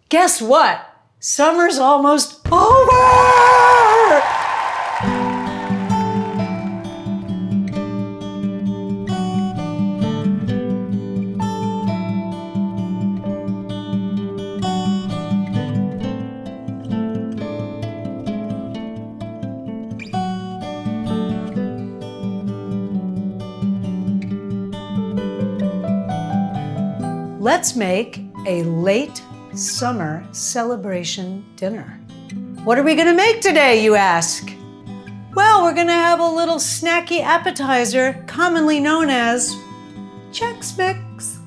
Guess what? Summer's almost over! Let's make a late summer celebration dinner. What are we gonna make today, you ask? Well, we're gonna have a little snacky appetizer commonly known as Chex Mix.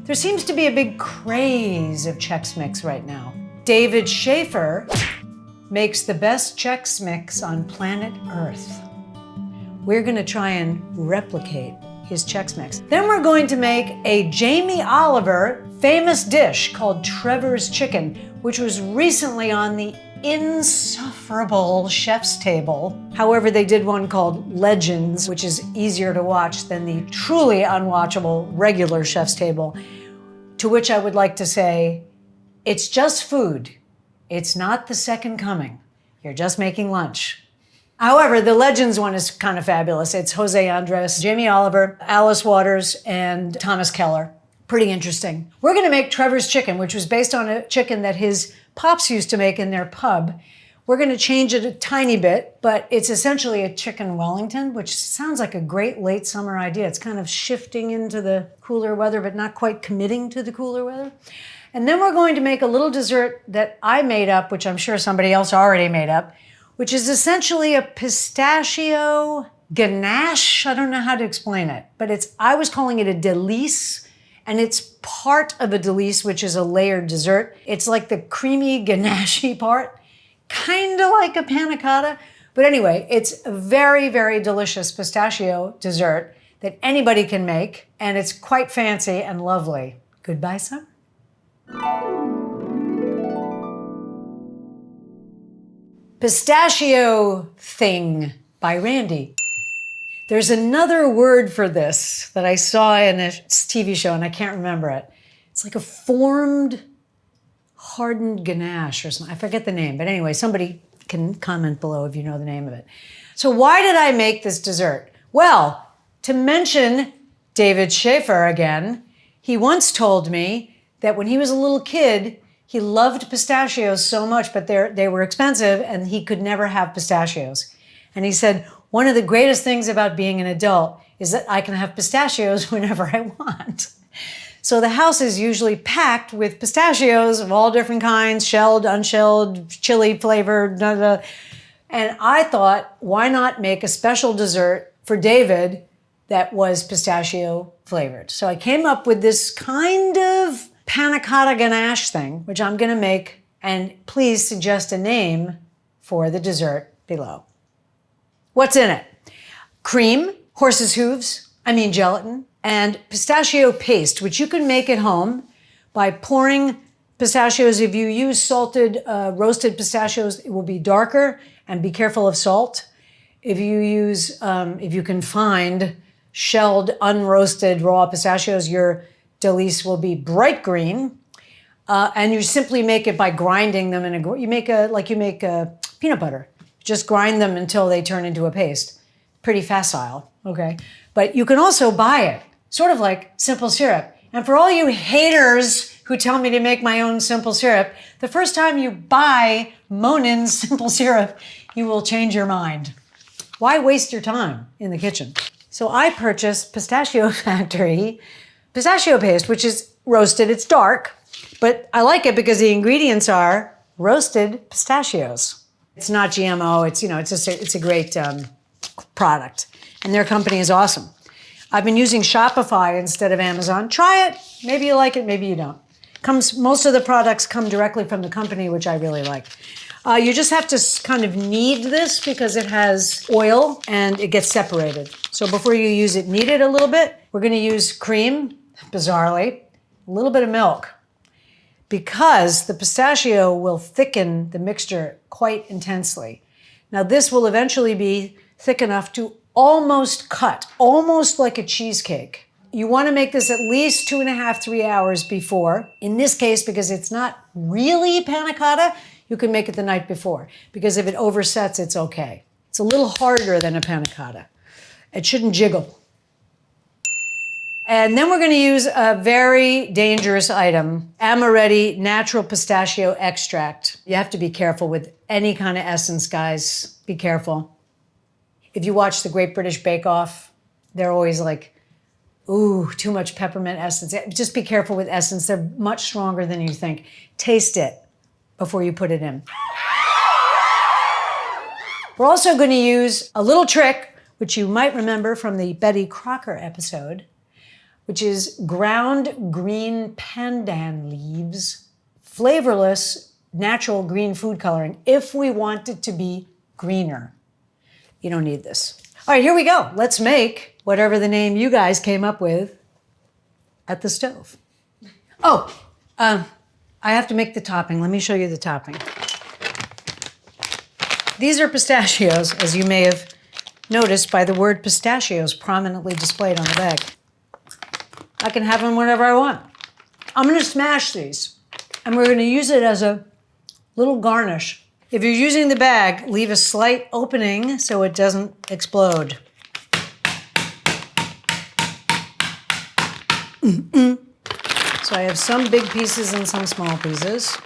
There seems to be a big craze of Chex Mix right now. David Schaefer makes the best Chex Mix on planet Earth. We're gonna try and replicate his Chex Mix. Then we're going to make a Jamie Oliver famous dish called Trevor's Chicken, which was recently on the insufferable Chef's Table. However, they did one called Legends, which is easier to watch than the truly unwatchable regular Chef's Table, to which I would like to say, it's just food. It's not the second coming. You're just making lunch. However, the Legends one is kind of fabulous. It's Jose Andres, Jamie Oliver, Alice Waters, and Thomas Keller. Pretty interesting. We're gonna make Trevor's Chicken, which was based on a chicken that his pops used to make in their pub. We're gonna change it a tiny bit, but it's essentially a chicken Wellington, which sounds like a great late summer idea. It's kind of shifting into the cooler weather, but not quite committing to the cooler weather. And then we're going to make a little dessert that I made up, which I'm sure somebody else already made up, which is essentially a pistachio ganache. I don't know how to explain it, but I was calling it a delice, and it's part of a delice, which is a layered dessert. It's like the creamy ganache part, kind of like a panna cotta. But anyway, it's a very, very delicious pistachio dessert that anybody can make, and it's quite fancy and lovely. Goodbye, summer. Pistachio Thing by Randy. There's another word for this that I saw in a TV show and I can't remember it. It's like a formed, hardened ganache or something. I forget the name, but anyway, somebody can comment below if you know the name of it. So why did I make this dessert? Well, to mention David Schaefer again, he once told me that when he was a little kid, he loved pistachios so much, but they were expensive and he could never have pistachios. And he said, one of the greatest things about being an adult is that I can have pistachios whenever I want. So the house is usually packed with pistachios of all different kinds, shelled, unshelled, chili flavored, blah, blah. And I thought, why not make a special dessert for David that was pistachio flavored? So I came up with this kind of panna cotta ganache thing, which I'm gonna make, and please suggest a name for the dessert below. What's in it? Cream, horse's hooves, gelatin, and pistachio paste, which you can make at home by pouring pistachios. If you use salted, roasted pistachios, it will be darker, and be careful of salt. If you use, if you can find shelled, unroasted raw pistachios, your delice will be bright green, and you simply make it by grinding them you make peanut butter. Just grind them until they turn into a paste. Pretty facile, okay? But you can also buy it, sort of like simple syrup. And for all you haters who tell me to make my own simple syrup, the first time you buy Monin's simple syrup, you will change your mind. Why waste your time in the kitchen? So I purchased Pistachio Factory pistachio paste, which is roasted. It's dark, but I like it because the ingredients are roasted pistachios. It's not GMO. It's a great product, and their company is awesome. I've been using Shopify instead of Amazon. Try it. Maybe you like it. Maybe you don't. Most of the products come directly from the company, which I really like. You just have to kind of knead this because it has oil and it gets separated. So before you use it, knead it a little bit. We're going to use cream, bizarrely, a little bit of milk, because the pistachio will thicken the mixture quite intensely. Now this will eventually be thick enough to almost cut, almost like a cheesecake. You want to make this at least 2.5, 3 hours before. In this case, because it's not really panna cotta, you can make it the night before. Because if it oversets, it's okay. It's a little harder than a panna cotta. It shouldn't jiggle. And then we're going to use a very dangerous item, Amaretti natural pistachio extract. You have to be careful with any kind of essence, guys. Be careful. If you watch the Great British Bake Off, they're always like, ooh, too much peppermint essence. Just be careful with essence. They're much stronger than you think. Taste it before you put it in. We're also going to use a little trick, which you might remember from the Betty Crocker episode, which is ground green pandan leaves, flavorless, natural green food coloring, if we want it to be greener. You don't need this. All right, here we go. Let's make whatever the name you guys came up with at the stove. Oh, I have to make the topping. Let me show you the topping. These are pistachios, as you may have noticed by the word pistachios prominently displayed on the bag. I can have them whenever I want. I'm gonna smash these, and we're gonna use it as a little garnish. If you're using the bag, leave a slight opening so it doesn't explode. So I have some big pieces and some small pieces.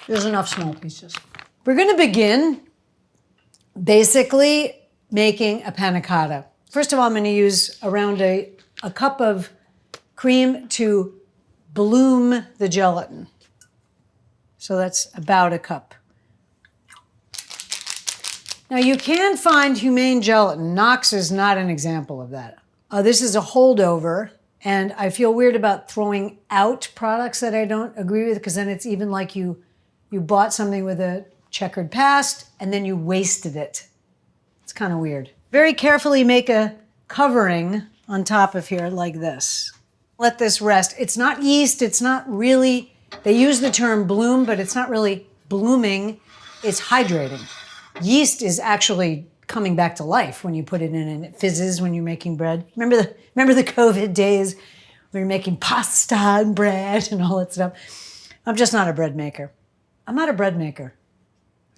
There's enough small pieces. We're gonna begin basically making a panna cotta. First of all, I'm gonna use around a cup of cream to bloom the gelatin. So that's about a cup. Now you can find humane gelatin. Knox is not an example of that. This is a holdover, and I feel weird about throwing out products that I don't agree with, because then it's even like you bought something with a checkered past and then you wasted it. It's kind of weird. Very carefully make a covering on top of here like this. Let this rest. It's not yeast, it's not really, they use the term bloom, but it's not really blooming, it's hydrating. Yeast is actually coming back to life when you put it in, and it fizzes when you're making bread. Remember the COVID days when you're making pasta and bread and all that stuff? I'm just not a bread maker. I'm not a bread maker.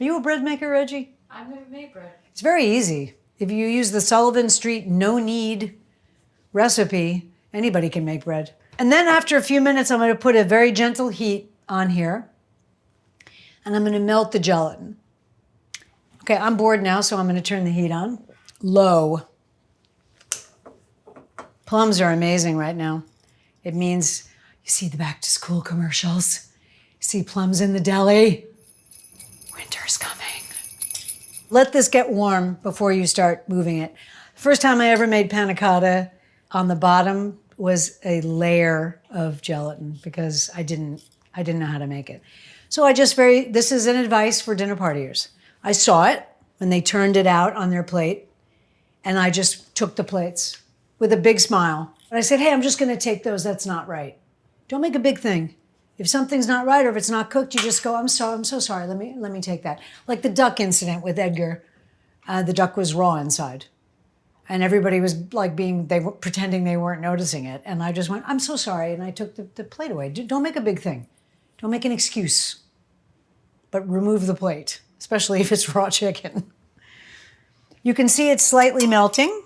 Are you a bread maker, Reggie? I've never made bread. It's very easy. If you use the Sullivan Street no-knead recipe, anybody can make bread. And then after a few minutes, I'm gonna put a very gentle heat on here, and I'm gonna melt the gelatin. Okay, I'm bored now, so I'm gonna turn the heat on. Low. Plums are amazing right now. It means you see the back to school commercials. You see plums in the deli. Winter's coming. Let this get warm before you start moving it. The first time I ever made panna cotta, on the bottom was a layer of gelatin because I didn't know how to make it. So this is an advice for dinner partiers. I saw it when they turned it out on their plate, and I just took the plates with a big smile. But I said, hey, I'm just gonna take those, that's not right. Don't make a big thing. If something's not right or if it's not cooked, you just go, I'm so sorry, let me take that. Like the duck incident with Edgar, the duck was raw inside. And everybody was like they were pretending they weren't noticing it. And I just went, I'm so sorry, and I took the plate away. Don't make a big thing. Don't make an excuse, but remove the plate, especially if it's raw chicken. You can see it's slightly melting.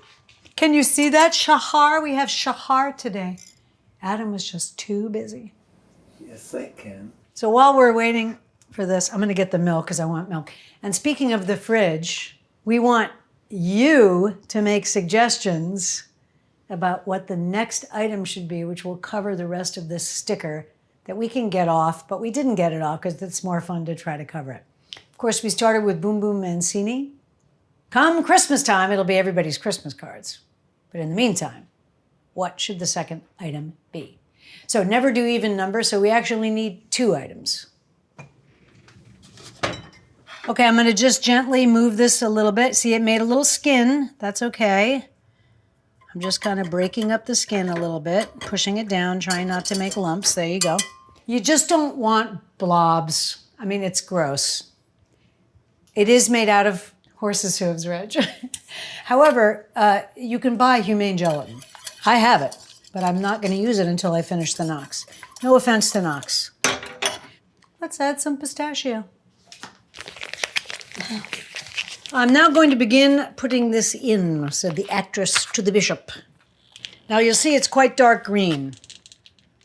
Can you see that? Shahar, we have shahar today. Adam was just too busy. Yes, I can. So while we're waiting for this, I'm gonna get the milk because I want milk. And speaking of the fridge, we want you to make suggestions about what the next item should be, which will cover the rest of this sticker that we can get off, but we didn't get it off because it's more fun to try to cover it. Of course, we started with Boom Boom Mancini. Come Christmas time, it'll be everybody's Christmas cards. But in the meantime, what should the second item be? So never do even numbers, so we actually need 2 items. Okay, I'm gonna just gently move this a little bit. See, it made a little skin, that's okay. I'm just kind of breaking up the skin a little bit, pushing it down, trying not to make lumps, there you go. You just don't want blobs. I mean, it's gross. It is made out of horse's hooves, Reg. However, you can buy humane gelatin. I have it. but I'm not going to use it until I finish the Knox. No offense to Knox. Let's add some pistachio. I'm now going to begin putting this in, said the actress to the bishop. Now you'll see it's quite dark green,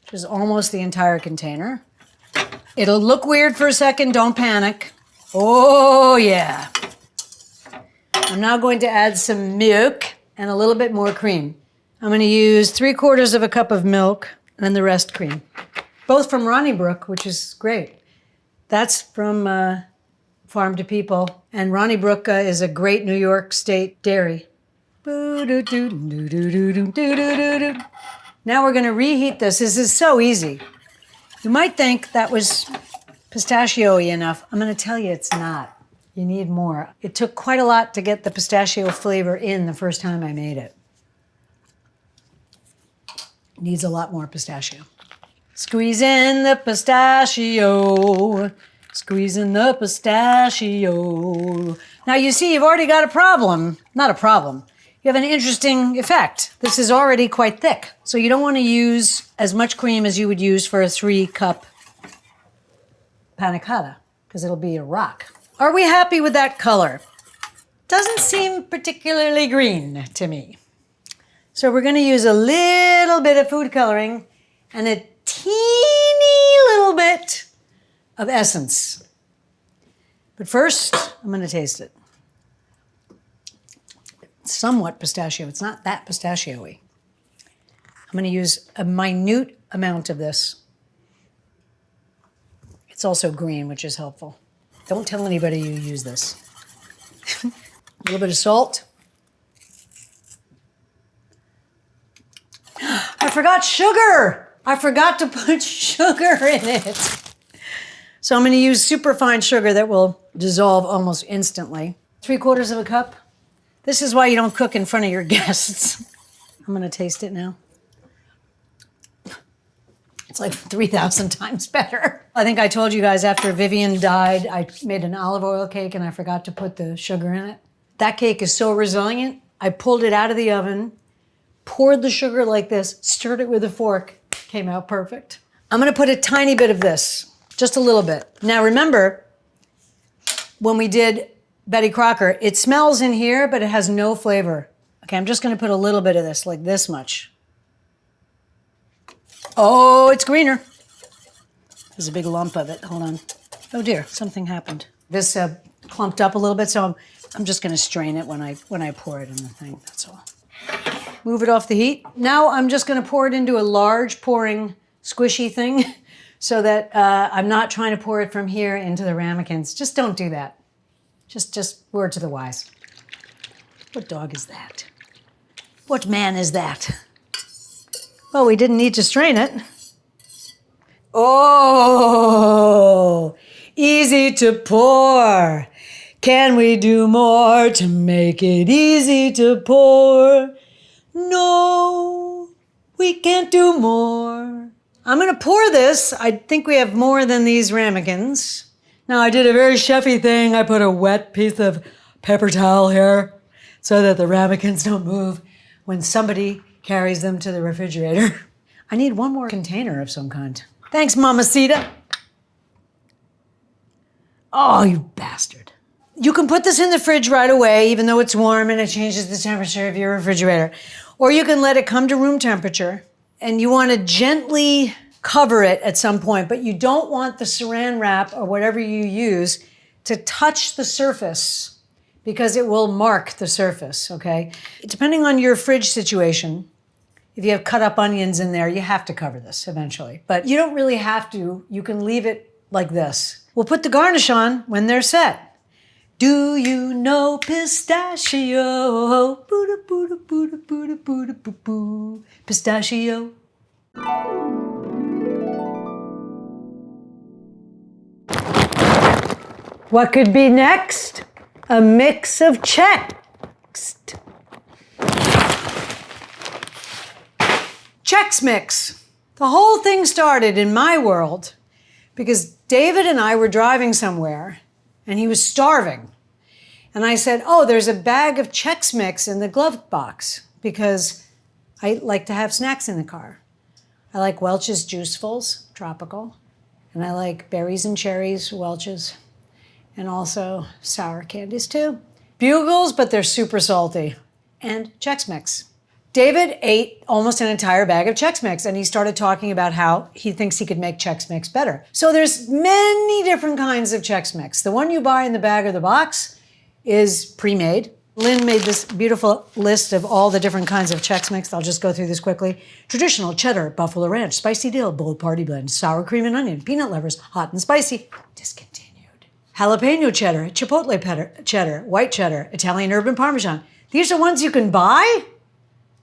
which is almost the entire container. It'll look weird for a second, don't panic. Oh yeah. I'm now going to add some milk and a little bit more cream. I'm going to use 3/4 cup of milk and the rest cream. Both from Ronnybrook, which is great. That's from Farm to People. And Ronnybrook is a great New York State dairy. Now we're going to reheat this. This is so easy. You might think that was pistachio-y enough. I'm going to tell you it's not. You need more. It took quite a lot to get the pistachio flavor in the first time I made it. It needs a lot more pistachio. Squeeze in the pistachio. Squeeze in the pistachio. Now you see, you've already got a problem. Not a problem. You have an interesting effect. This is already quite thick. So you don't want to use as much cream as you would use for a 3-cup panna cotta, because it'll be a rock. Are we happy with that color? Doesn't seem particularly green to me. So we're going to use a little bit of food coloring and a teeny little bit of essence. But first, I'm going to taste it. It's somewhat pistachio. It's not that pistachio-y. I'm going to use a minute amount of this. It's also green, which is helpful. Don't tell anybody you use this. A little bit of salt. I forgot sugar. I forgot to put sugar in it. So I'm going to use superfine sugar that will dissolve almost instantly. 3/4 cup. This is why you don't cook in front of your guests. I'm going to taste it now. It's like 3,000 times better. I think I told you guys after Vivian died, I made an olive oil cake and I forgot to put the sugar in it. That cake is so resilient. I pulled it out of the oven, poured the sugar like this, stirred it with a fork, came out perfect. I'm going to put a tiny bit of this, just a little bit. Now remember, when we did Betty Crocker, it smells in here, but it has no flavor. Okay, I'm just going to put a little bit of this, like this much. Oh, it's greener. There's a big lump of it. Hold on. Oh dear, something happened. This clumped up a little bit, so I'm just going to strain it when I pour it in the thing. That's all. Move it off the heat. Now I'm just going to pour it into a large pouring squishy thing so that I'm not trying to pour it from here into the ramekins. Just don't do that. Just word to the wise. What dog is that? What man is that? Well, we didn't need to strain it. Oh, easy to pour. Can we do more to make it easy to pour? No, we can't do more. I'm going to pour this. I think we have more than these ramekins. Now, I did a very chefy thing. I put a wet piece of paper towel here so that the ramekins don't move when somebody carries them to the refrigerator. I need one more container of some kind. Thanks, Mamacita. Oh, you bastard. You can put this in the fridge right away, even though it's warm and it changes the temperature of your refrigerator. Or you can let it come to room temperature, and you want to gently cover it at some point, but you don't want the saran wrap or whatever you use to touch the surface because it will mark the surface, okay? Depending on your fridge situation, if you have cut up onions in there, you have to cover this eventually. But you don't really have to. You can leave it like this. We'll put the garnish on when they're set. Do you know pistachio? Boo-da, boo-da, boo-da, boo-da, boo-da, boo-boo. Pistachio. What could be next? A mix of CHEX. CHEX mix. The whole thing started in my world because David and I were driving somewhere and he was starving. And I said, oh, there's a bag of CHEX mix in the glove box because I like to have snacks in the car. I like Welch's Juicefuls, tropical. And I like berries and cherries, Welch's. And also sour candies too. Bugles, but they're super salty. And Chex Mix. David ate almost an entire bag of Chex Mix, and he started talking about how he thinks he could make Chex Mix better. So there's many different kinds of Chex Mix. The one you buy in the bag or the box is pre-made. Lynn made this beautiful list of all the different kinds of Chex Mix. I'll just go through this quickly. Traditional cheddar, buffalo ranch, spicy dill, bold party blend, sour cream and onion, peanut lovers, hot and spicy, discontinued. Jalapeno cheddar, chipotle cheddar, white cheddar, Italian urban parmesan. These are ones you can buy?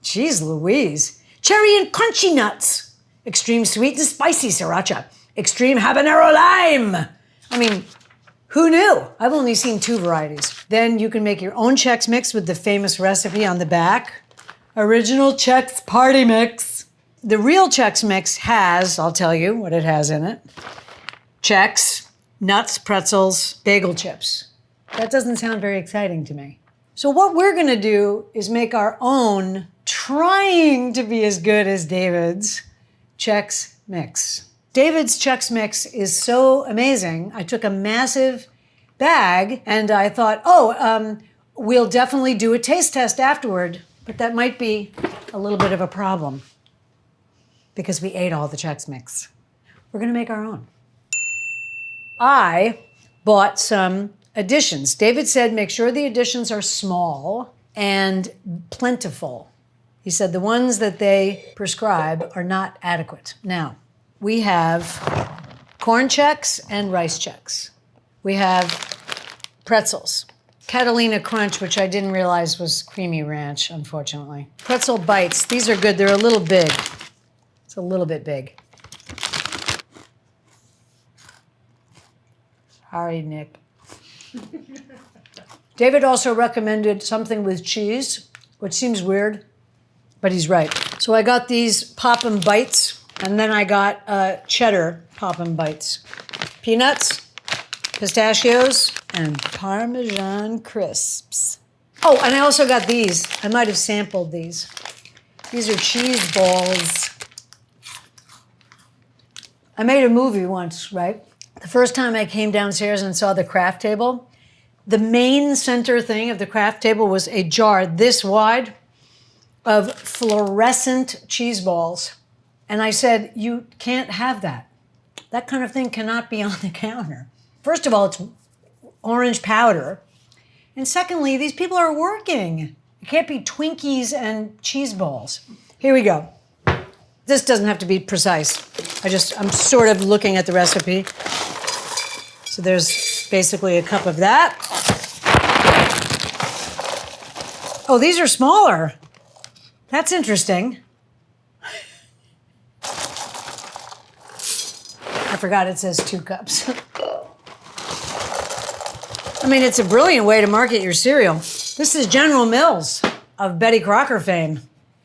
Jeez Louise. Cherry and crunchy nuts. Extreme sweet and spicy sriracha. Extreme habanero lime. I mean, who knew? I've only seen 2 varieties. Then you can make your own Chex Mix with the famous recipe on the back. Original Chex Party Mix. The real Chex Mix has, I'll tell you what it has in it. Chex, nuts, pretzels, bagel chips. That doesn't sound very exciting to me. So what we're gonna do is make our own, trying to be as good as David's, Chex Mix. David's Chex Mix is so amazing. I took a massive bag and I thought, we'll definitely do a taste test afterward, but that might be a little bit of a problem because we ate all the Chex Mix. We're gonna make our own. I bought some additions. David said make sure the additions are small and plentiful. He said the ones that they prescribe are not adequate. Now, we have corn Chex and rice Chex. We have pretzels. Catalina Crunch, which I didn't realize was creamy ranch, unfortunately. Pretzel bites, these are good. They're a little big. It's a little bit big. Sorry, Nick. David also recommended something with cheese, which seems weird, but he's right. So I got these Poppin' Bites. And then I got cheddar Poppin' Bites. Peanuts, pistachios, and Parmesan crisps. Oh, and I also got these. I might have sampled these. These are cheese balls. I made a movie once, right? The first time I came downstairs and saw the craft table, the main center thing of the craft table was a jar this wide of fluorescent cheese balls. And I said, you can't have that. That kind of thing cannot be on the counter. First of all, it's orange powder. And secondly, these people are working. It can't be Twinkies and cheese balls. Here we go. This doesn't have to be precise. I'm sort of looking at the recipe. So there's basically a cup of that. Oh, these are smaller. That's interesting. I forgot it says 2 cups. I mean, it's a brilliant way to market your cereal. This is General Mills of Betty Crocker fame.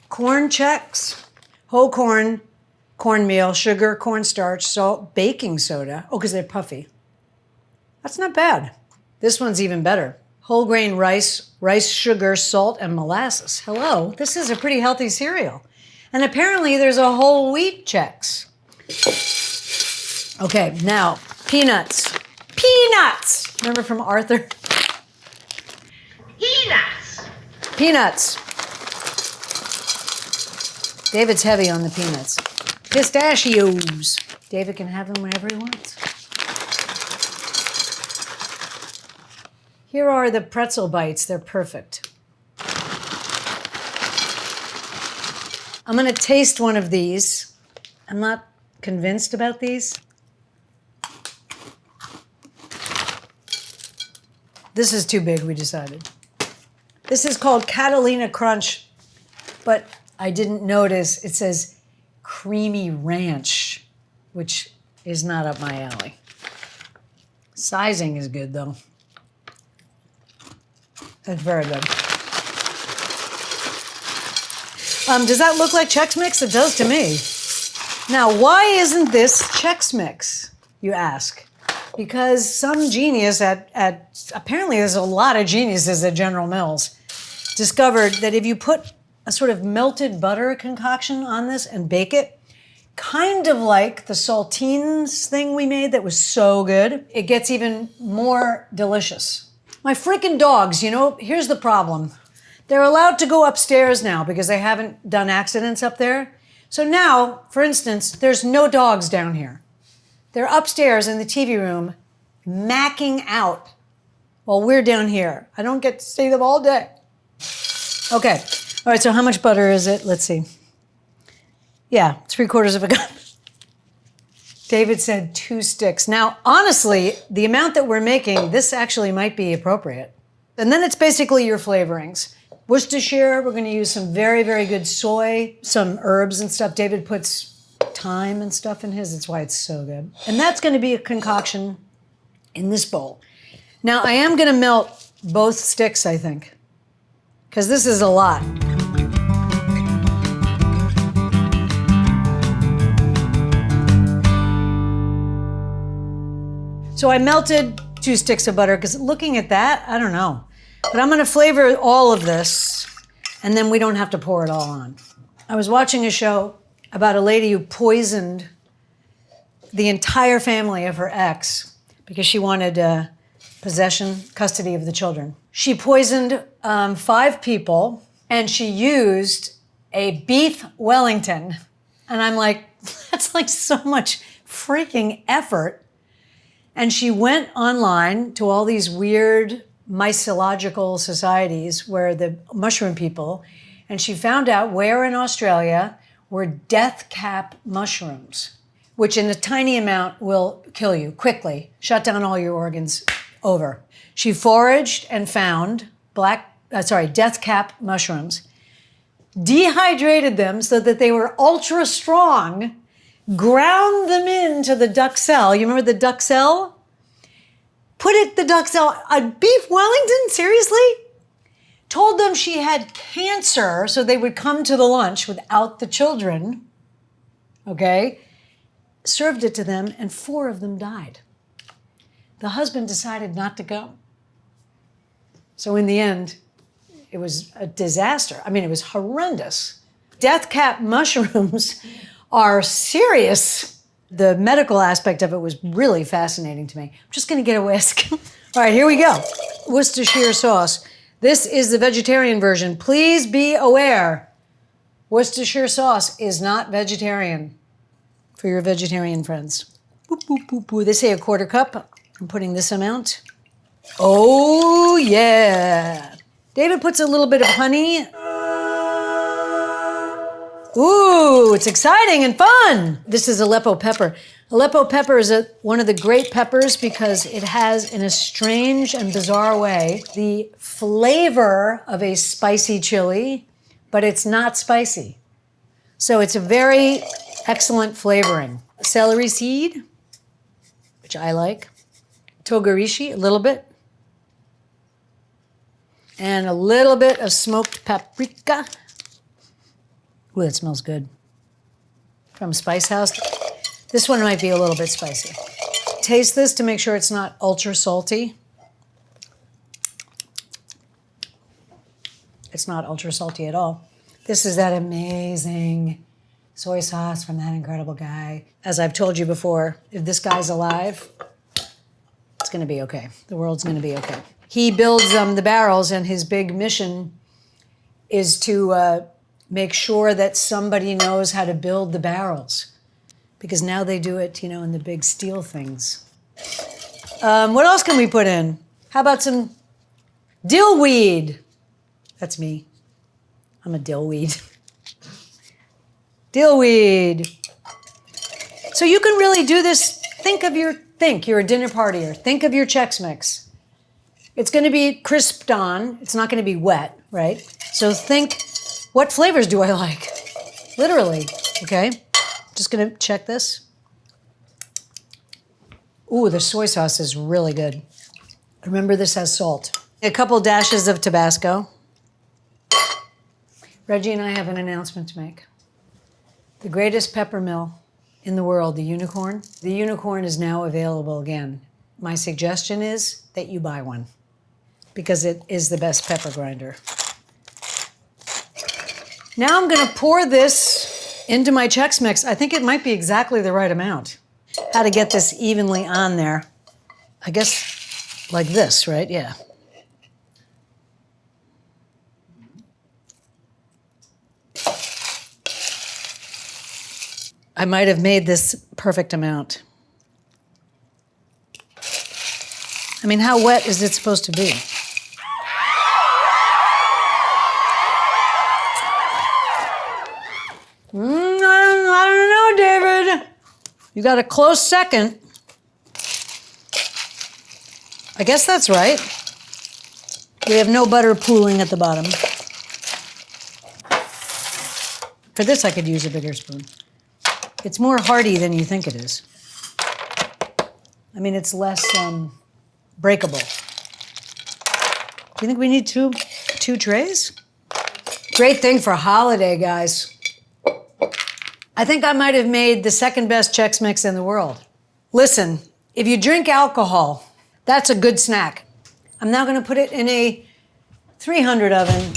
Corn Chex, whole corn, cornmeal, sugar, cornstarch, salt, baking soda. Oh, because they're puffy. That's not bad. This one's even better. Whole grain rice, rice, sugar, salt, and molasses. Hello, this is a pretty healthy cereal. And apparently there's a whole wheat Chex. Okay, now, peanuts. Peanuts! Remember from Arthur? Peanuts! Peanuts. David's heavy on the peanuts. Pistachios. David can have them whenever he wants. Here are the pretzel bites. They're perfect. I'm going to taste one of these. I'm not convinced about these. This is too big, we decided. This is called Catalina Crunch, but I didn't notice it says creamy ranch, which is not up my alley. Sizing is good, though. That's very good. Does that look like Chex Mix? It does to me. Now, why isn't this Chex Mix, you ask? Because some genius apparently there's a lot of geniuses at General Mills, discovered that if you put a sort of melted butter concoction on this and bake it. Kind of like the saltines thing we made that was so good. It gets even more delicious. My freaking dogs, you know, here's the problem. They're allowed to go upstairs now because they haven't done accidents up there. So now, for instance, there's no dogs down here. They're upstairs in the TV room, macking out while we're down here. I don't get to see them all day. Okay, all right, so how much butter is it? Let's see. Yeah, 3/4 of a cup. David said 2 sticks. Now, honestly, the amount that we're making, this actually might be appropriate. And then it's basically your flavorings. Worcestershire, we're gonna use some very, very good soy, some herbs and stuff. David puts thyme and stuff in his, that's why it's so good. And that's gonna be a concoction in this bowl. Now, I am gonna melt both sticks, I think, because this is a lot. So I melted 2 sticks of butter because looking at that, I don't know. But I'm gonna flavor all of this and then we don't have to pour it all on. I was watching a show about a lady who poisoned the entire family of her ex because she wanted custody of the children. She poisoned 5 people and she used a beef Wellington. And I'm like, that's like so much freaking effort. And she went online to all these weird mycological societies where the mushroom people, and she found out where in Australia were death cap mushrooms, which in a tiny amount will kill you quickly, shut down all your organs, over. She foraged and found death cap mushrooms, dehydrated them so that they were ultra strong, ground them into the Duxelle. You remember the Duxelle? The Duxelle, a beef Wellington, seriously? Told them she had cancer, so they would come to the lunch without the children, okay? Served it to them, and 4 of them died. The husband decided not to go. So in the end, it was a disaster. I mean, it was horrendous. Death cap mushrooms are serious. The medical aspect of it was really fascinating to me. I'm just gonna get a whisk. All right, here we go. Worcestershire sauce. This is the vegetarian version. Please be aware, Worcestershire sauce is not vegetarian for your vegetarian friends. Boop, boop, boop, boop. They say 1/4 cup. I'm putting this amount. Oh, yeah. David puts a little bit of honey. Ooh, it's exciting and fun. This is Aleppo pepper. Aleppo pepper is one of the great peppers because it has, in a strange and bizarre way, the flavor of a spicy chili, but it's not spicy. So it's a very excellent flavoring. Celery seed, which I like. Togarashi, a little bit. And a little bit of smoked paprika. Ooh, that smells good. From Spice House. This one might be a little bit spicy. Taste this to make sure it's not ultra salty. It's not ultra salty at all. This is that amazing soy sauce from that incredible guy. As I've told you before, if this guy's alive, it's gonna be okay. The world's gonna be okay. He builds the barrels, and his big mission is to make sure that somebody knows how to build the barrels, because now they do it, you know, in the big steel things. What else can we put in? How about some dillweed? That's me. I'm a dillweed. Dillweed. So you can really do this. You're a dinner partier. Think of your Chex Mix. It's going to be crisped on. It's not going to be wet, right? So think, what flavors do I like? Literally, okay? Just going to check this. Ooh, the soy sauce is really good. Remember, this has salt. A couple dashes of Tabasco. Reggie and I have an announcement to make. The greatest pepper mill in the world, the Unicorn. The Unicorn is now available again. My suggestion is that you buy one, because it is the best pepper grinder. Now I'm gonna pour this into my Chex Mix. I think it might be exactly the right amount. How to get this evenly on there. I guess like this, right? Yeah. I might have made this perfect amount. I mean, how wet is it supposed to be? I don't know, David. You got a close second. I guess that's right. We have no butter pooling at the bottom. For this, I could use a bigger spoon. It's more hearty than you think it is. I mean, it's less breakable. Do you think we need two trays? Great thing for holiday, guys. I think I might have made the second best Chex Mix in the world. Listen, if you drink alcohol, that's a good snack. I'm now gonna put it in a 300 oven.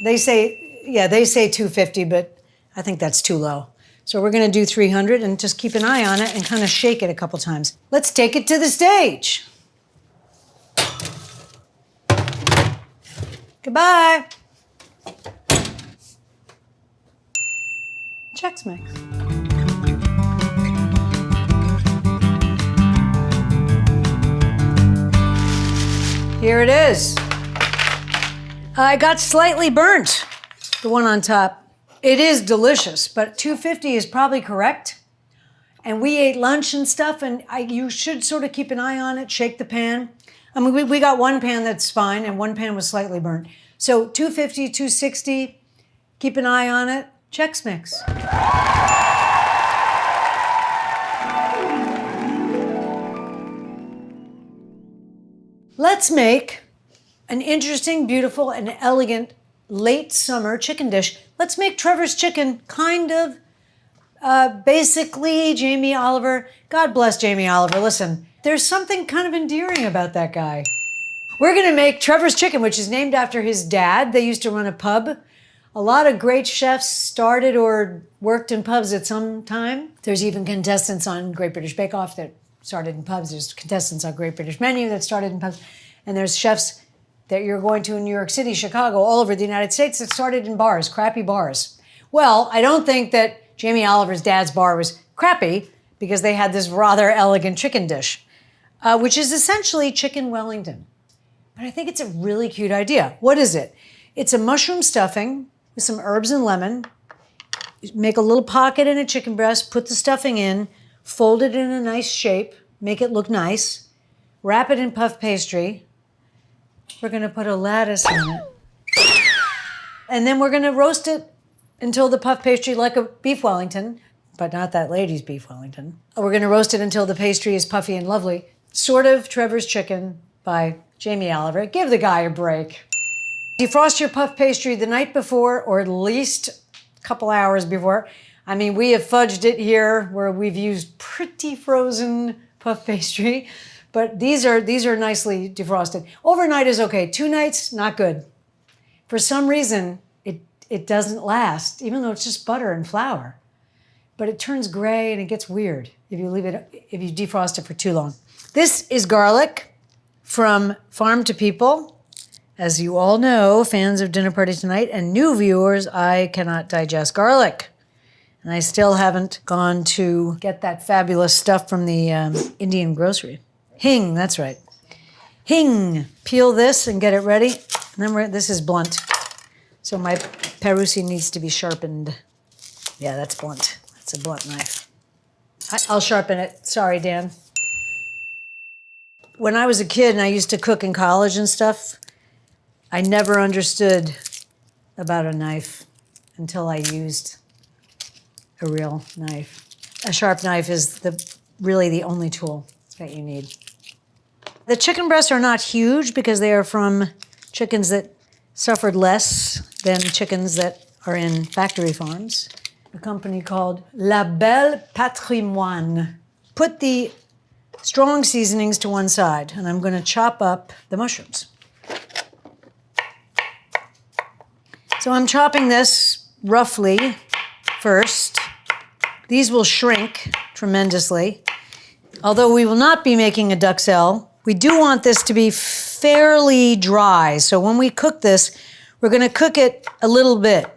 They say 250, but I think that's too low. So we're gonna do 300 and just keep an eye on it and kind of shake it a couple times. Let's take it to the stage. Goodbye. Chex Mix. Here it is. I got slightly burnt, the one on top. It is delicious, but 250 is probably correct. And we ate lunch and stuff, and you should sort of keep an eye on it, shake the pan. I mean, we got one pan that's fine, and one pan was slightly burnt. So 250, 260, keep an eye on it. Chex Mix. Let's make an interesting, beautiful, and elegant late summer chicken dish. Let's make Trevor's chicken kind of basically Jamie Oliver. God bless Jamie Oliver. Listen, there's something kind of endearing about that guy. We're gonna make Trevor's chicken, which is named after his dad. They used to run a pub. A lot of great chefs started or worked in pubs at some time. There's even contestants on Great British Bake Off that started in pubs. There's contestants on Great British Menu that started in pubs. And there's chefs that you're going to in New York City, Chicago, all over the United States that started in bars, crappy bars. Well, I don't think that Jamie Oliver's dad's bar was crappy because they had this rather elegant chicken dish, which is essentially chicken Wellington. But I think it's a really cute idea. What is it? It's a mushroom stuffing with some herbs and lemon. Make a little pocket in a chicken breast, put the stuffing in, fold it in a nice shape, make it look nice, wrap it in puff pastry. We're gonna put a lattice on it. And then we're gonna roast it until the puff pastry, like a beef Wellington, but not that lady's beef Wellington. We're gonna roast it until the pastry is puffy and lovely. Sort of Trevor's Chicken by Jamie Oliver. Give the guy a break. Defrost your puff pastry the night before, or at least a couple hours before. I mean, we have fudged it here where we've used pretty frozen puff pastry, but these are nicely defrosted. Overnight is okay. 2 nights, not good. For some reason, it doesn't last, even though it's just butter and flour. But it turns gray and it gets weird if you defrost it for too long. This is garlic from Farm to People. As you all know, fans of Dinner Party Tonight and new viewers, I cannot digest garlic. And I still haven't gone to get that fabulous stuff from the Indian grocery. Hing, that's right. Hing. Peel this and get it ready. And then this is blunt. So my Perusi needs to be sharpened. Yeah, that's blunt. That's a blunt knife. I'll sharpen it. Sorry, Dan. When I was a kid and I used to cook in college and stuff, I never understood about a knife until I used a real knife. A sharp knife is really the only tool that you need. The chicken breasts are not huge because they are from chickens that suffered less than chickens that are in factory farms. A company called La Belle Patrimoine. Put the strong seasonings to one side, and I'm gonna chop up the mushrooms. So I'm chopping this roughly first. These will shrink tremendously. Although we will not be making a duxelle, we do want this to be fairly dry. So when we cook this, we're going to cook it a little bit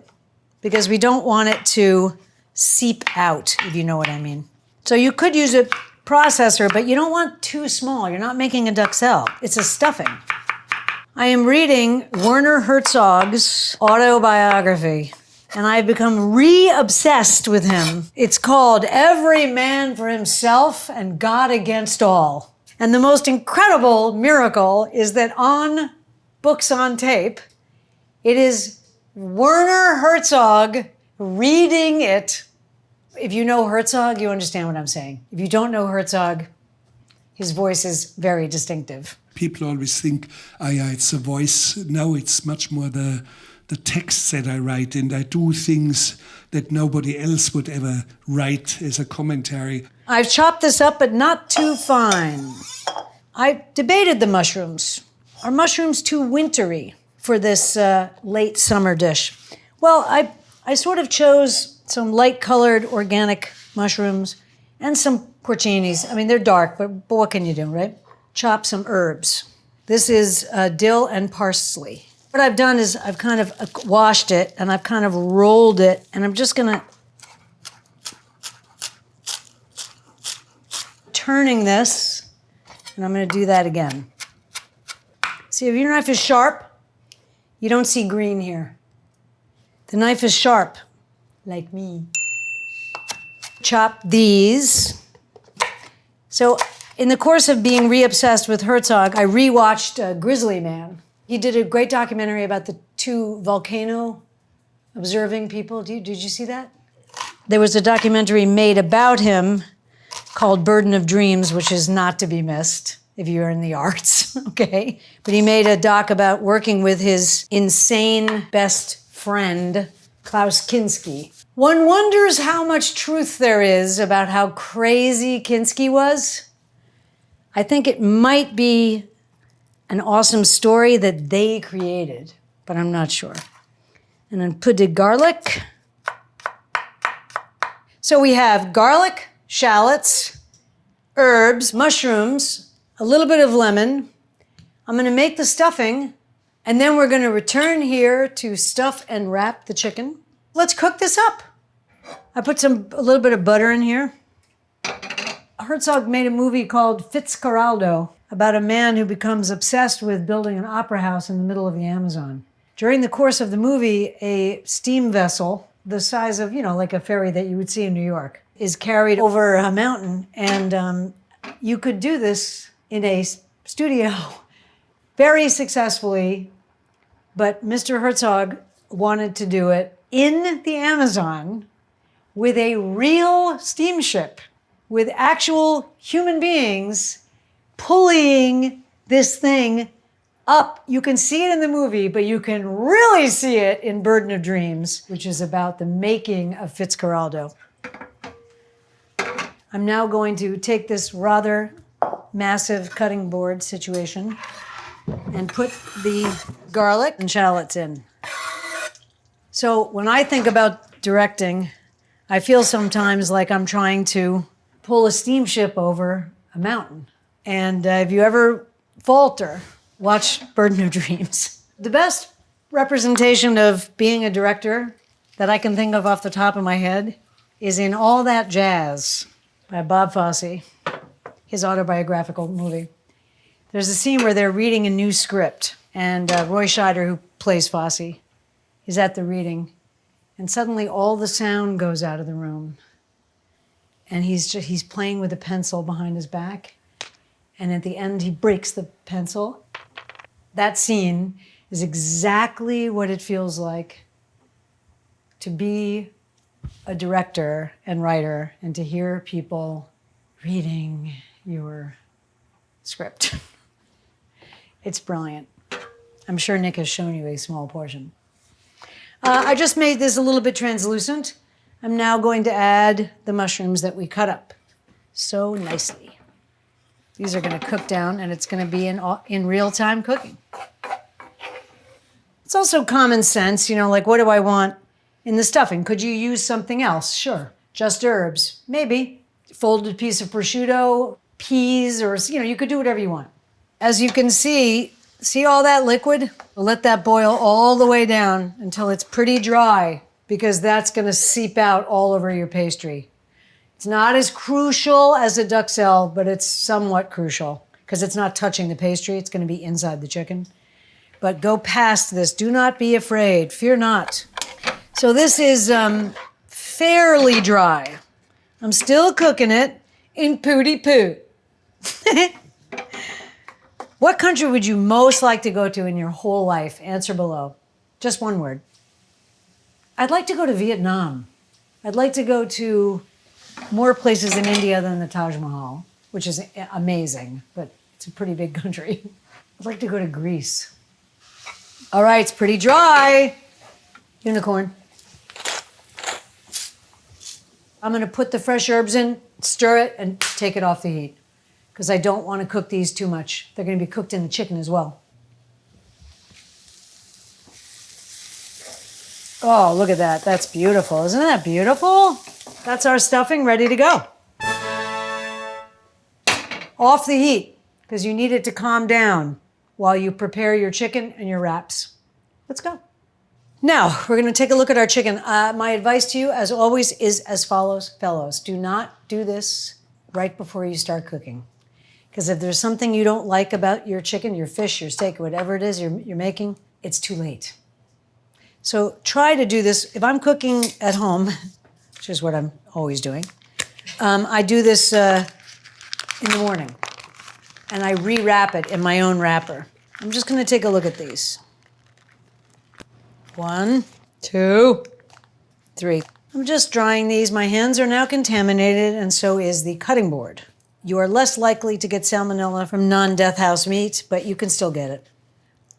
because we don't want it to seep out, if you know what I mean. So you could use a processor, but you don't want too small. You're not making a duxelle. It's a stuffing. I am reading Werner Herzog's autobiography, and I've become re-obsessed with him. It's called Every Man for Himself and God Against All. And the most incredible miracle is that on Books on Tape, it is Werner Herzog reading it. If you know Herzog, you understand what I'm saying. If you don't know Herzog, his voice is very distinctive. People always think, oh yeah, it's a voice. No, it's much more the texts that I write, and I do things that nobody else would ever write as a commentary. I've chopped this up, but not too fine. I debated the mushrooms. Are mushrooms too wintry for this late summer dish? Well, I sort of chose some light-colored organic mushrooms and some porcinis. I mean, they're dark, but what can you do, right? Chop some herbs. This is dill and parsley. What I've done is I've kind of washed it and I've kind of rolled it, and I'm just gonna turning this, and I'm gonna do that again. See, if your knife is sharp, you don't see green here. The knife is sharp, like me. Chop these. So in the course of being re-obsessed with Herzog, I rewatched Grizzly Man. He did a great documentary about the two volcano observing people. Did you see that? There was a documentary made about him called Burden of Dreams, which is not to be missed if you're in the arts, okay? But he made a doc about working with his insane best friend, Klaus Kinski. One wonders how much truth there is about how crazy Kinski was. I think it might be an awesome story that they created, but I'm not sure. And then put the garlic. So we have garlic, shallots, herbs, mushrooms, a little bit of lemon. I'm gonna make the stuffing, and then we're gonna return here to stuff and wrap the chicken. Let's cook this up. I put a little bit of butter in here. Herzog made a movie called Fitzcarraldo about a man who becomes obsessed with building an opera house in the middle of the Amazon. During the course of the movie, a steam vessel, the size of, like a ferry that you would see in New York, is carried over a mountain. And you could do this in a studio very successfully, but Mr. Herzog wanted to do it in the Amazon with a real steamship, with actual human beings pulling this thing up. You can see it in the movie, but you can really see it in Burden of Dreams, which is about the making of Fitzcarraldo. I'm now going to take this rather massive cutting board situation and put the garlic and shallots in. So when I think about directing, I feel sometimes like I'm trying to pull a steamship over a mountain. And if you ever falter, watch Burden of Dreams. The best representation of being a director that I can think of off the top of my head is in All That Jazz by Bob Fosse, his autobiographical movie. There's a scene where they're reading a new script, and Roy Scheider, who plays Fosse, is at the reading, and suddenly all the sound goes out of the room. And he's playing with a pencil behind his back. And at the end, he breaks the pencil. That scene is exactly what it feels like to be a director and writer and to hear people reading your script. It's brilliant. I'm sure Nick has shown you a small portion. I just made this a little bit translucent. I'm now going to add the mushrooms that we cut up so nicely. These are going to cook down, and it's going to be in real-time cooking. It's also common sense, like what do I want in the stuffing. Could you use something else? Sure. Just herbs, maybe. Folded piece of prosciutto, peas, or, you could do whatever you want. As you can see all that liquid? We'll let that boil all the way down until it's pretty dry, because that's gonna seep out all over your pastry. It's not as crucial as a duxelle, but it's somewhat crucial because it's not touching the pastry. It's gonna be inside the chicken. But go past this. Do not be afraid. Fear not. So this is fairly dry. I'm still cooking it in pooty poo. What country would you most like to go to in your whole life? Answer below. Just one word. I'd like to go to Vietnam. I'd like to go to more places in India than the Taj Mahal, which is amazing, but it's a pretty big country. I'd like to go to Greece. All right, it's pretty dry. Unicorn. I'm gonna put the fresh herbs in, stir it, and take it off the heat, because I don't want to cook these too much. They're gonna be cooked in the chicken as well. Oh, look at that. That's beautiful. Isn't that beautiful? That's our stuffing ready to go. Off the heat, because you need it to calm down while you prepare your chicken and your wraps. Let's go. Now, we're gonna take a look at our chicken. My advice to you, as always, is as follows. Fellows, do not do this right before you start cooking. Because if there's something you don't like about your chicken, your fish, your steak, whatever it is you're making, it's too late. So try to do this. If I'm cooking at home, which is what I'm always doing, I do this in the morning. And I re-wrap it in my own wrapper. I'm just gonna take a look at these. 1, 2, 3. I'm just drying these. My hands are now contaminated, and so is the cutting board. You are less likely to get salmonella from non-death house meat, but you can still get it.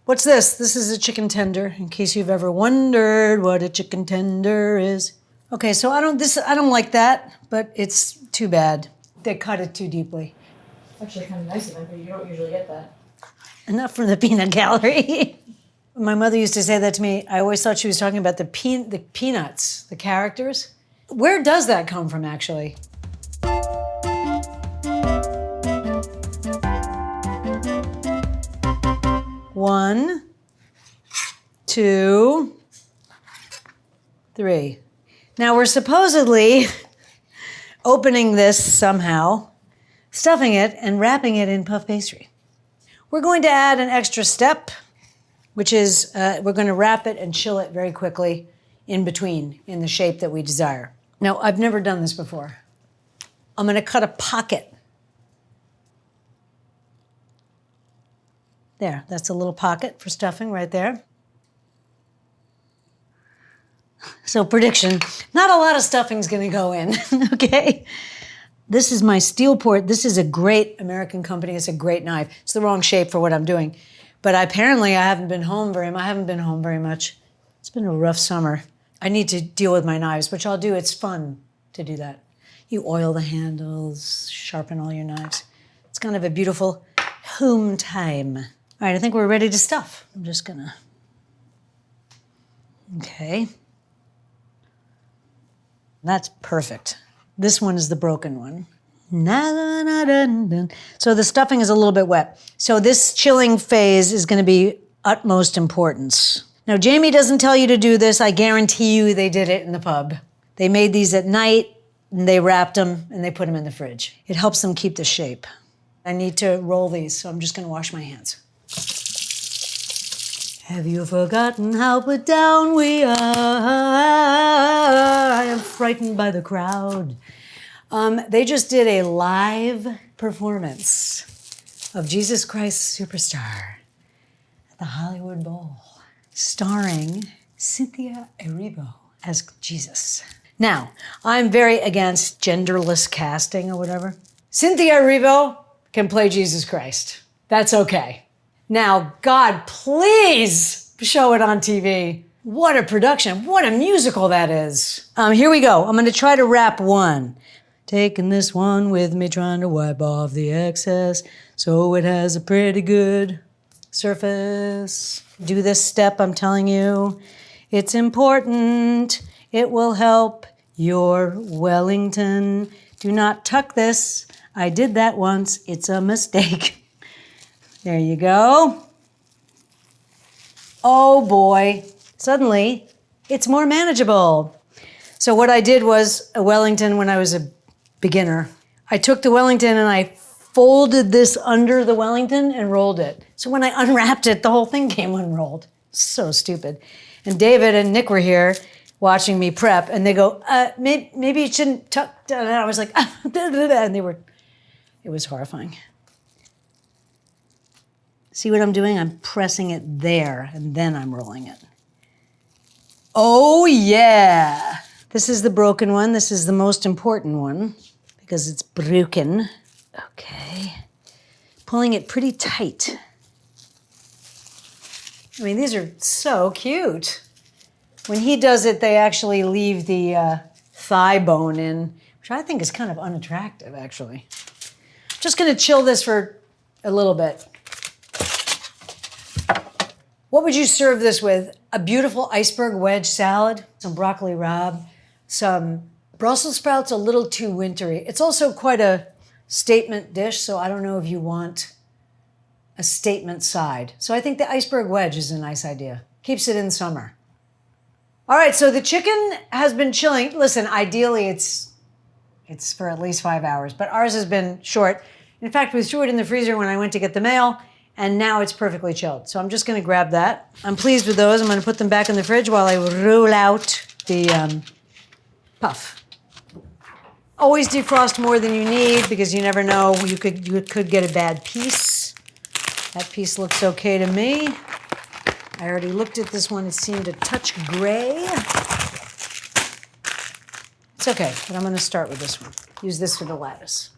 What's this? This is a chicken tender, in case you've ever wondered what a chicken tender is. Okay, so I don't like that, but it's too bad. They cut it too deeply. Actually kind of nice of them, but you don't usually get that. Enough from the peanut gallery. My mother used to say that to me. I always thought she was talking about the peanuts, the characters. Where does that come from, actually? 1, 2, 3. Now we're supposedly opening this somehow, stuffing it, and wrapping it in puff pastry. We're going to add an extra step, which is we're going to wrap it and chill it very quickly in between in the shape that we desire. Now, I've never done this before. I'm going to cut a pocket. There, that's a little pocket for stuffing right there. So prediction, not a lot of stuffing's going to go in, okay? This is my steel port. This is a great American company. It's a great knife. It's the wrong shape for what I'm doing. But apparently I haven't been home very much. It's been a rough summer. I need to deal with my knives, which I'll do. It's fun to do that. You oil the handles, sharpen all your knives. It's kind of a beautiful home time. All right, I think we're ready to stuff. I'm just gonna, okay. That's perfect. This one is the broken one. So the stuffing is a little bit wet. So this chilling phase is gonna be utmost importance. Now, Jamie doesn't tell you to do this. I guarantee you they did it in the pub. They made these at night, and they wrapped them, and they put them in the fridge. It helps them keep the shape. I need to roll these, so I'm just gonna wash my hands. Have you forgotten how put down we are? I am frightened by the crowd. They just did a live performance of Jesus Christ Superstar at the Hollywood Bowl, starring Cynthia Erivo as Jesus. Now, I'm very against genderless casting or whatever. Cynthia Erivo can play Jesus Christ. That's okay. Now, God, please show it on TV. What a production. What a musical that is. Here we go. I'm going to try to wrap one. Taking this one with me, trying to wipe off the excess so it has a pretty good surface. Do this step, I'm telling you. It's important. It will help your Wellington. Do not tuck this. I did that once. It's a mistake. There you go. Oh boy. Suddenly, it's more manageable. So what I did was a Wellington when I was a beginner. I took the Wellington and I folded this under the Wellington and rolled it. So when I unwrapped it, the whole thing came unrolled. So stupid. And David and Nick were here watching me prep, and they go, maybe you shouldn't tuck. And I was like, and it was horrifying. See what I'm doing? I'm pressing it there, and then I'm rolling it. Oh, yeah. This is the broken one. This is the most important one because it's broken. Okay. Pulling it pretty tight. I mean, these are so cute. When he does it, they actually leave the thigh bone in, which I think is kind of unattractive, actually. I'm just going to chill this for a little bit. What would you serve this with? A beautiful iceberg wedge salad, some broccoli rabe, some Brussels sprouts, a little too wintry. It's also quite a statement dish, so I don't know if you want a statement side. So I think the iceberg wedge is a nice idea. Keeps it in summer. All right, so the chicken has been chilling. Listen, ideally it's for at least 5 hours, but ours has been short. In fact, we threw it in the freezer when I went to get the mail, and now it's perfectly chilled. So I'm just gonna grab that. I'm pleased with those. I'm gonna put them back in the fridge while I roll out the puff. Always defrost more than you need because you never know, you could get a bad piece. That piece looks okay to me. I already looked at this one, it seemed a touch gray. It's okay, but I'm gonna start with this one. Use this for the lattice.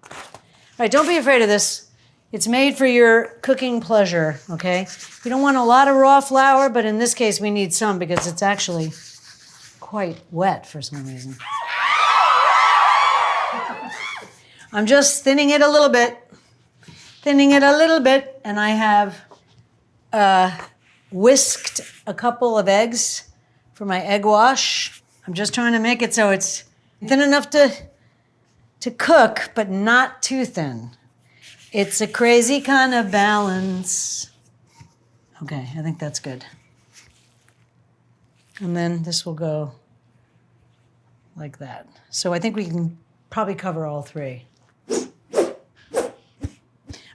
All right, don't be afraid of this. It's made for your cooking pleasure, okay? We don't want a lot of raw flour, but in this case we need some because it's actually quite wet for some reason. I'm just thinning it a little bit. Thinning it a little bit, and I have whisked a couple of eggs for my egg wash. I'm just trying to make it so it's thin enough to cook, but not too thin. It's a crazy kind of balance. Okay, I think that's good. And then this will go like that. So I think we can probably cover all three.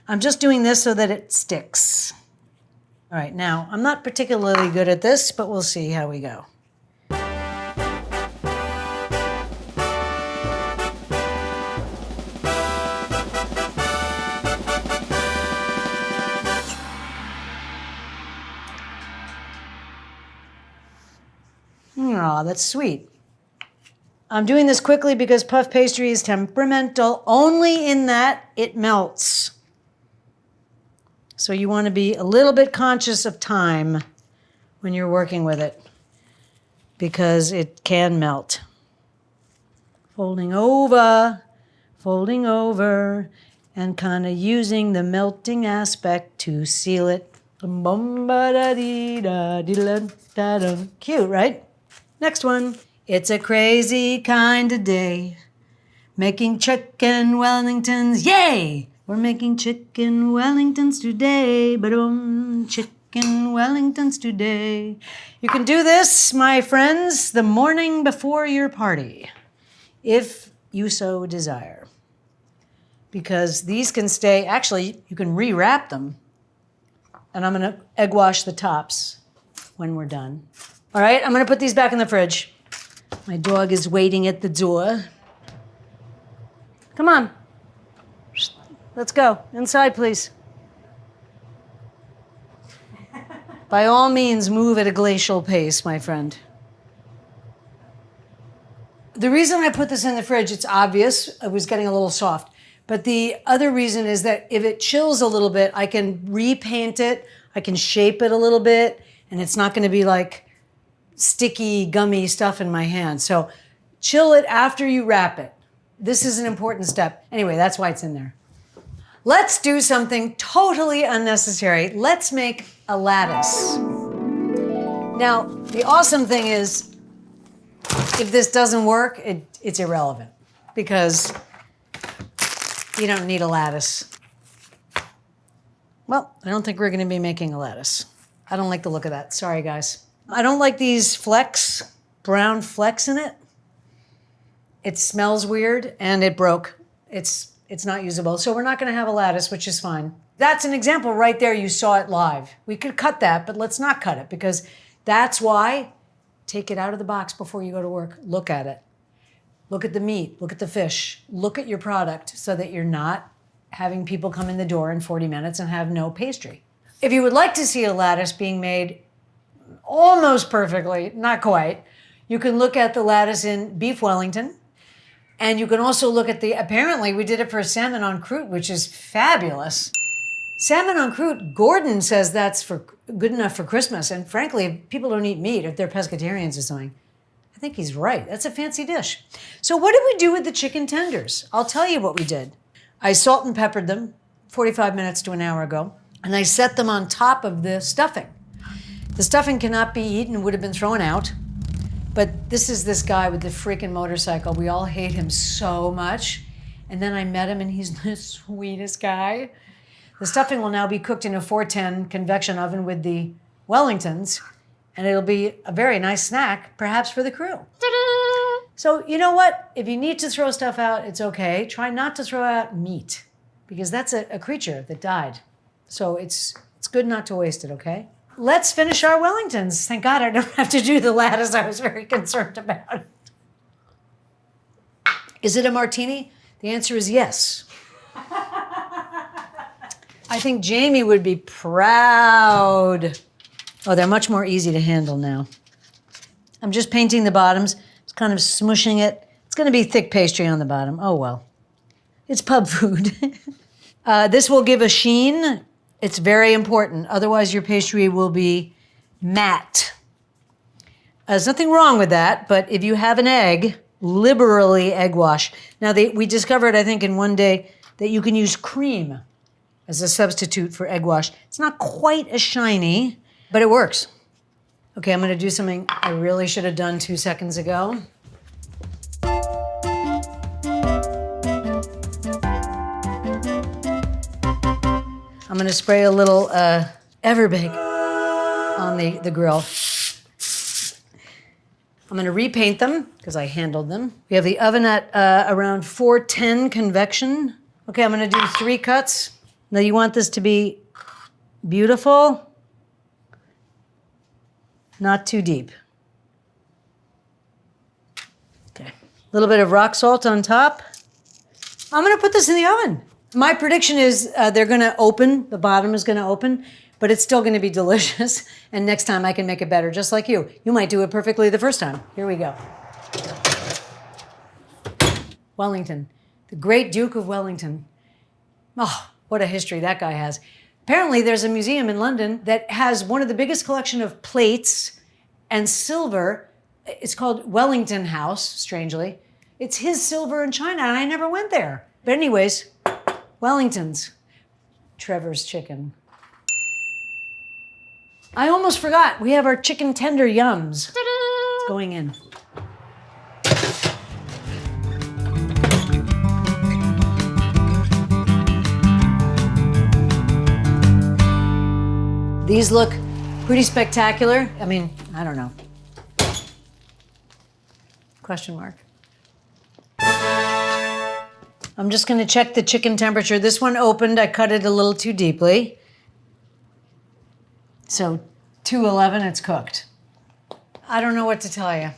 I'm just doing this so that it sticks. All right, now, I'm not particularly good at this, but we'll see how we go. Aw, that's sweet. I'm doing this quickly because puff pastry is temperamental only in that it melts. So you want to be a little bit conscious of time when you're working with it because it can melt. Folding over, and kind of using the melting aspect to seal it. Cute, right? Next one. It's a crazy kind of day. Making chicken Wellingtons, yay! We're making chicken Wellingtons today. Chicken Wellingtons today. You can do this, my friends, the morning before your party, if you so desire. Because these can stay, actually, you can rewrap them. And I'm gonna egg wash the tops when we're done. All right, I'm gonna put these back in the fridge. My dog is waiting at the door. Come on. Let's go. Inside, please. By all means, move at a glacial pace, my friend. The reason I put this in the fridge, it's obvious. It was getting a little soft. But the other reason is that if it chills a little bit, I can repaint it, I can shape it a little bit, and it's not gonna be like sticky, gummy stuff in my hand. So chill it after you wrap it. This is an important step. Anyway, that's why it's in there. Let's do something totally unnecessary. Let's make a lattice. Now, the awesome thing is If this doesn't work, it's irrelevant because you don't need a lattice. Well, I don't think we're going to be making a lattice. I don't like the look of that. Sorry, guys. I don't like these brown flecks in it. It smells weird and it broke. It's not usable. So we're not going to have a lattice, which is fine. That's an example right there. You saw it live. We could cut that, but let's not cut it because that's why. Take it out of the box before you go to work. Look at it. Look at the meat. Look at the fish. Look at your product so that you're not having people come in the door in 40 minutes and have no pastry. If you would like to see a lattice being made almost perfectly, not quite, you can look at the lattice in beef Wellington. And you can also look at apparently we did it for salmon en croûte, which is fabulous. Salmon en croûte, Gordon says that's good enough for Christmas. And frankly, if people don't eat meat, if they're pescatarians or something, I think he's right. That's a fancy dish. So what did we do with the chicken tenders? I'll tell you what we did. I salt and peppered them 45 minutes to an hour ago, and I set them on top of the stuffing. The stuffing cannot be eaten, would have been thrown out. But this is this guy with the freaking motorcycle. We all hate him so much. And then I met him, and he's the sweetest guy. The stuffing will now be cooked in a 410 convection oven with the Wellingtons, and it'll be a very nice snack, perhaps for the crew. Ta-da! So you know what? If you need to throw stuff out, it's okay. Try not to throw out meat, because that's a creature that died. So it's good not to waste it, okay? Let's finish our Wellingtons. Thank God I don't have to do the lattice I was very concerned about. Is it a martini? The answer is yes. I think Jamie would be proud. Oh, they're much more easy to handle now. I'm just painting the bottoms. It's kind of smushing it. It's going to be thick pastry on the bottom. Oh, well. It's pub food. This will give a sheen. It's very important. Otherwise, your pastry will be matte. There's nothing wrong with that, but if you have an egg, liberally egg wash. Now, we discovered, I think, in one day that you can use cream as a substitute for egg wash. It's not quite as shiny, but it works. Okay, I'm gonna do something I really should have done 2 seconds ago. I'm gonna spray a little Everbake on the grill. I'm gonna repaint them, because I handled them. We have the oven at around 410 convection. Okay, I'm gonna do 3 cuts. Now you want this to be beautiful, not too deep. Okay, a little bit of rock salt on top. I'm gonna put this in the oven. My prediction is they're gonna open, the bottom is gonna open, but it's still gonna be delicious. And next time I can make it better, just like you. You might do it perfectly the first time. Here we go. Wellington, the great Duke of Wellington. Oh, what a history that guy has. Apparently there's a museum in London that has one of the biggest collection of plates and silver. It's called Wellington House, strangely. It's his silver and china, and I never went there. But anyways, Wellingtons. Trevor's chicken. I almost forgot, we have our chicken tender yums. Ta-da! It's going in. These look pretty spectacular. I mean, I don't know. Question mark. I'm just gonna check the chicken temperature. This one opened, I cut it a little too deeply. So 211, it's cooked. I don't know what to tell you.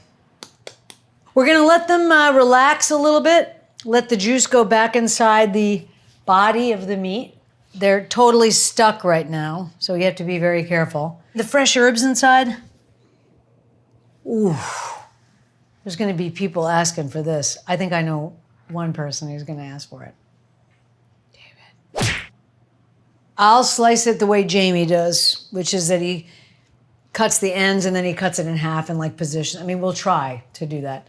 We're gonna let them relax a little bit, let the juice go back inside the body of the meat. They're totally stuck right now, so you have to be very careful. The fresh herbs inside, ooh, there's gonna be people asking for this. I think I know one person who's gonna ask for it. David. I'll slice it the way Jamie does, which is that he cuts the ends and then he cuts it in half in like position. I mean, we'll try to do that.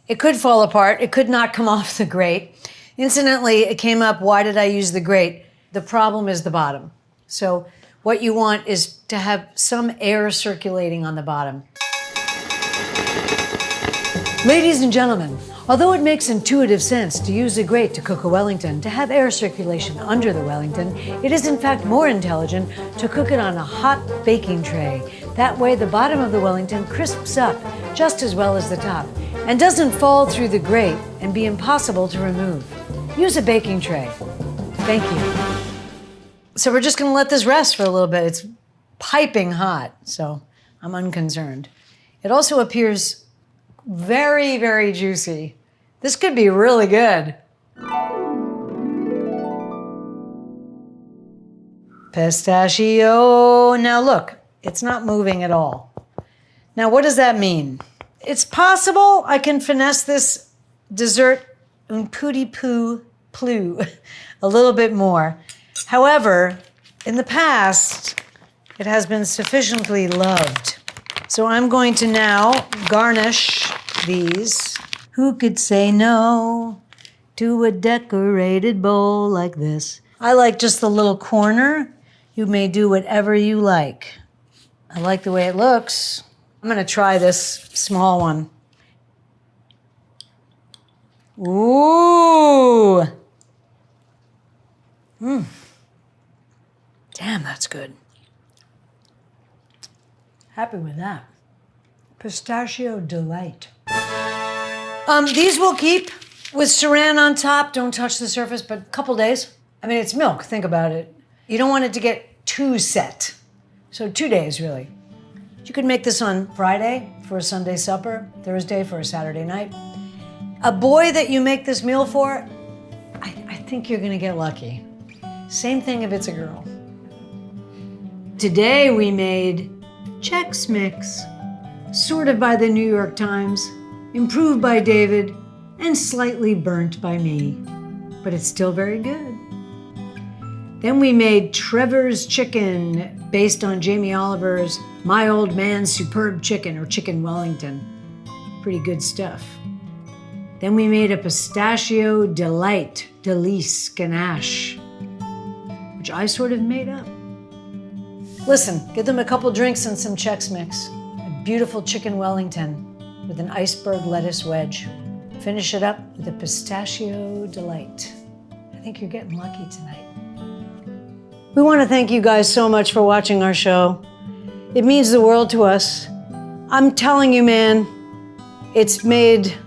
It could fall apart. It could not come off the grate. Incidentally, it came up, why did I use the grate? The problem is the bottom. So what you want is to have some air circulating on the bottom. Ladies and gentlemen, although it makes intuitive sense to use a grate to cook a Wellington to have air circulation under the Wellington, it is in fact more intelligent to cook it on a hot baking tray. That way the bottom of the Wellington crisps up just as well as the top and doesn't fall through the grate and be impossible to remove. Use a baking tray. Thank you. So we're just gonna let this rest for a little bit. It's piping hot, so I'm unconcerned. It also appears very, very juicy. This could be really good. Pistachio. Now look, it's not moving at all. Now what does that mean? It's possible I can finesse this dessert un petit peu plus a little bit more. However, in the past, it has been sufficiently loved. So I'm going to now garnish these. Who could say no to a decorated bowl like this? I like just the little corner. You may do whatever you like. I like the way it looks. I'm gonna try this small one. Ooh. Damn, that's good. Happy with that. Pistachio delight. These will keep with saran on top. Don't touch the surface, but a couple days. I mean, it's milk, think about it. You don't want it to get too set. So 2 days, really. You could make this on Friday for a Sunday supper, Thursday for a Saturday night. A boy that you make this meal for, I think you're gonna get lucky. Same thing if it's a girl. Today we made Chex Mix, sorted by the New York Times, improved by David, and slightly burnt by me. But it's still very good. Then we made Trevor's Chicken, based on Jamie Oliver's My Old Man's Superb Chicken, or Chicken Wellington. Pretty good stuff. Then we made a Pistachio Delight, Delice Ganache, which I sort of made up. Listen, give them a couple drinks and some Chex Mix. A beautiful chicken Wellington with an iceberg lettuce wedge. Finish it up with a Pistachio Delight. I think you're getting lucky tonight. We want to thank you guys so much for watching our show. It means the world to us. I'm telling you, man, it's made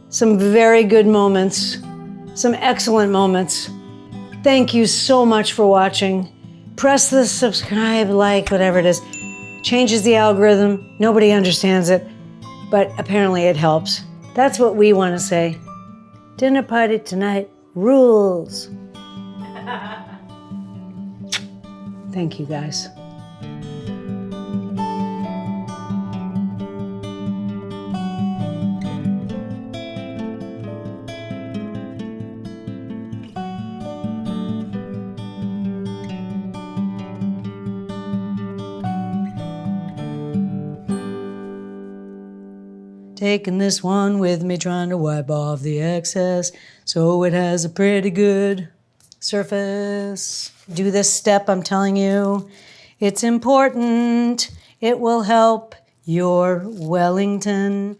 some very good moments, some excellent moments. Thank you so much for watching. Press the subscribe, like, whatever it is. Changes the algorithm. Nobody understands it, but apparently it helps. That's what we want to say. Dinner party tonight rules. Thank you, guys. Taking this one with me, trying to wipe off the excess so it has a pretty good surface. Do this step, I'm telling you. It's important. It will help your Wellington.